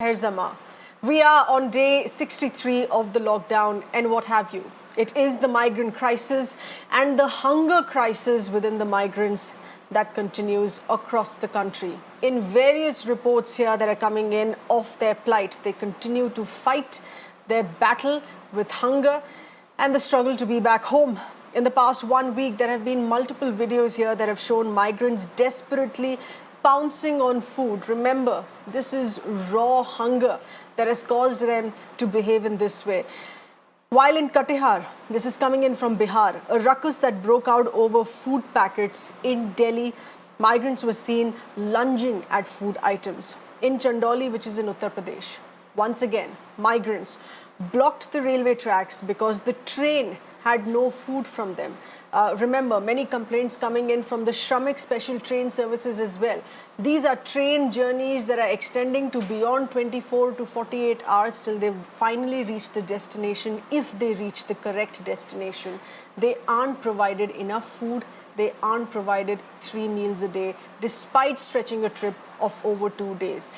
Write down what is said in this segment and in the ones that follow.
Herzama. We are on day 63 of the lockdown and what have you. It is the migrant crisis and the hunger crisis within the migrants that continues across the country. In various reports here that are coming in of their plight, they continue to fight their battle with hunger and the struggle to be back home. In the past 1 week, there have been multiple videos here that have shown migrants desperately pouncing on food. Remember, this is raw hunger that has caused them to behave in this way. While in Katihar, this is coming in from Bihar, a ruckus that broke out over food packets in Delhi, migrants were seen lunging at food items. In Chandauli, which is in Uttar Pradesh, once again, migrants blocked the railway tracks because the train had no food from them. Remember, many complaints coming in from the Shramik special train services as well. These are train journeys that are extending to beyond 24 to 48 hours till they finally reach the destination. If they reach the correct destination, they aren't provided enough food. They aren't provided 3 meals a day, despite stretching a trip of over 2 days.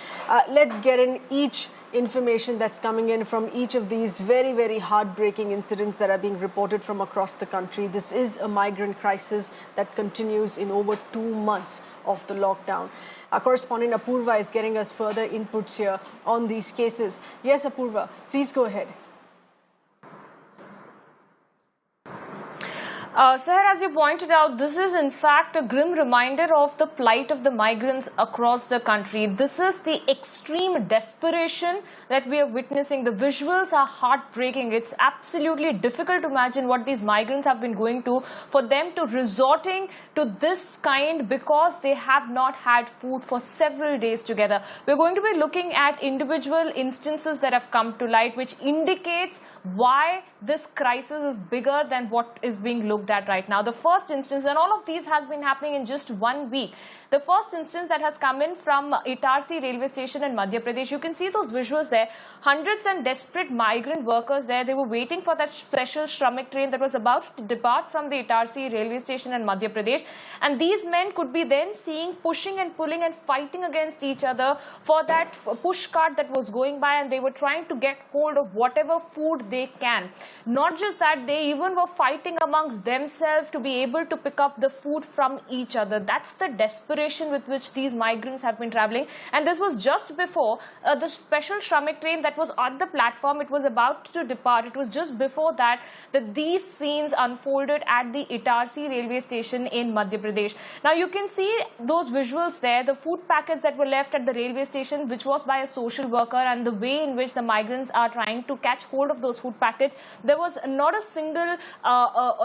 Let's get in each information that's coming in from each of these very, very heartbreaking incidents that are being reported from across the country. This is a migrant crisis that continues in over 2 months of the lockdown. Our correspondent Apoorva is getting us further inputs here on these cases. Yes, Apoorva, please go ahead. Sir, as you pointed out, this is in fact a grim reminder of the plight of the migrants across the country. This is the extreme desperation that we are witnessing. The visuals are heartbreaking. It's absolutely difficult to imagine what these migrants have been going to for them to resorting to this kind because they have not had food for several days together. We're going to be looking at individual instances that have come to light, which indicates why this crisis is bigger than what is being looked at right now. The first instance, and all of these has been happening in just 1 week. The first instance that has come in from Itarsi railway station in Madhya Pradesh. You can see those visuals there. Hundreds and desperate migrant workers there. They were waiting for that special Shramik train that was about to depart from the Itarsi railway station in Madhya Pradesh. And these men could be then seen pushing and pulling and fighting against each other for that push cart that was going by, and they were trying to get hold of whatever food they can. Not just that, they even were fighting amongst themselves to be able to pick up the food from each other. That's the desperation with which these migrants have been traveling. And this was just before the special Shramik train that was on the platform. It was about to depart. It was just before that these scenes unfolded at the Itarsi railway station in Madhya Pradesh. Now you can see those visuals there, the food packets that were left at the railway station, which was by a social worker, and the way in which the migrants are trying to catch hold of those food packets. There was not a single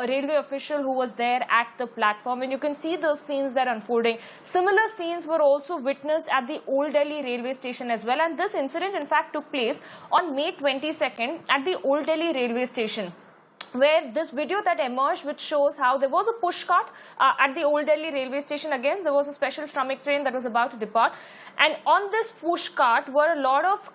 railway official who was there at the platform, and you can see those scenes that are unfolding. Similar scenes were also witnessed at the Old Delhi railway station as well, and this incident in fact took place on May 22nd at the Old Delhi railway station, where this video that emerged, which shows how there was a push cart at the Old Delhi railway station. Again, there was a special Shramik train that was about to depart, and on this push cart were a lot of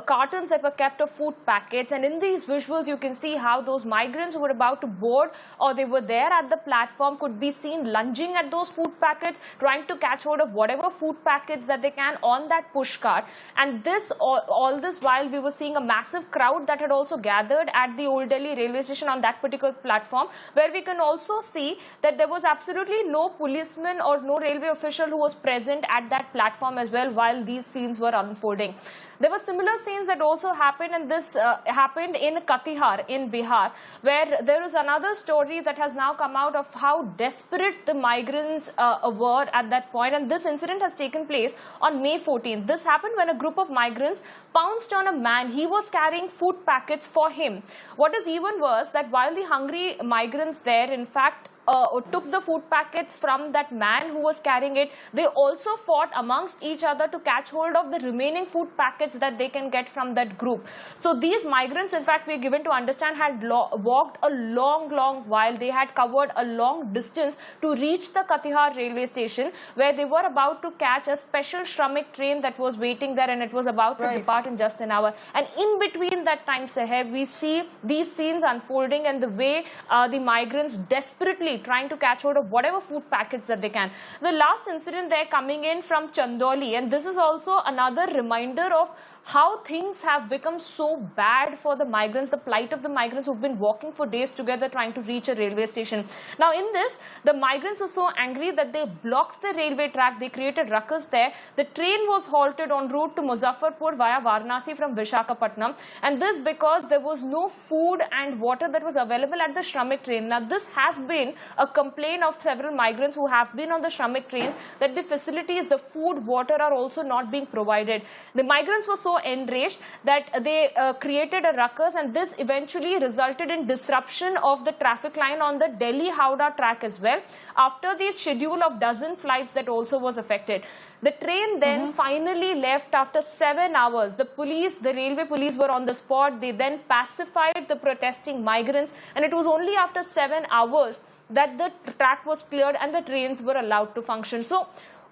cartons that were kept of food packets. And in these visuals, you can see how those migrants who were about to board, or they were there at the platform, could be seen lunging at those food packets, trying to catch hold of whatever food packets that they can on that push cart. And this all this while we were seeing a massive crowd that had also gathered at the Old Delhi railway station on that particular platform, where we can also see that there was absolutely no policeman or no railway official who was present at that platform as well while these scenes were unfolding. There were similar scenes that also happened, and this happened in Katihar in Bihar, where there is another story that has now come out of how desperate the migrants were at that point. And this incident has taken place on May 14th. This happened when a group of migrants pounced on a man. He was carrying food packets for him. What is even worse, that while the hungry migrants there, in fact, took the food packets from that man who was carrying it, they also fought amongst each other to catch hold of the remaining food packets that they can get from that group. So these migrants, in fact, we are given to understand, had walked a long while. They had covered a long distance to reach the Katihar railway station, where they were about to catch a special Shramik train that was waiting there, and it was about to depart in just an hour. And in between that time, Seher, we see these scenes unfolding, and the way the migrants desperately trying to catch hold of whatever food packets that they can. The last incident there coming in from Chandauli, and this is also another reminder of how things have become so bad for the migrants, the plight of the migrants who've been walking for days together trying to reach a railway station. Now in this, the migrants were so angry that they blocked the railway track, they created ruckus there. The train was halted en route to Muzaffarpur via Varanasi from Visakhapatnam, and this because there was no food and water that was available at the Shramik train. Now this has been a complaint of several migrants who have been on the Shramik trains, that the facilities, the food, water are also not being provided. The migrants were so enraged that they created a ruckus, and this eventually resulted in disruption of the traffic line on the Delhi-Howrah track as well. After the schedule of dozen flights that also was affected. The train then finally left after 7 hours. The police, the railway police were on the spot. They then pacified the protesting migrants, and it was only after 7 hours that the track was cleared and the trains were allowed to function. So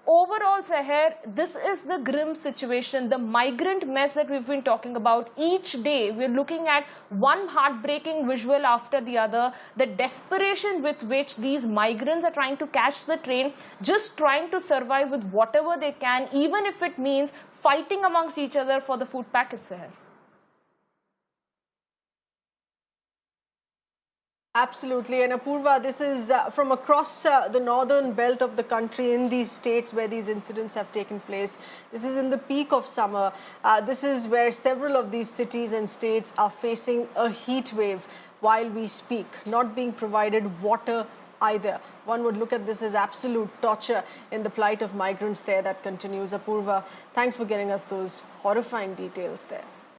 overall, Seher, this is the grim situation, the migrant mess that we've been talking about. Each day, we're looking at one heartbreaking visual after the other, the desperation with which these migrants are trying to catch the train, just trying to survive with whatever they can, even if it means fighting amongst each other for the food packets, Seher. Absolutely. And Apoorva, this is from across the northern belt of the country in these states where these incidents have taken place. This is in the peak of summer. This is where several of these cities and states are facing a heat wave while we speak, not being provided water either. One would look at this as absolute torture in the plight of migrants there that continues. Apoorva, thanks for getting us those horrifying details there.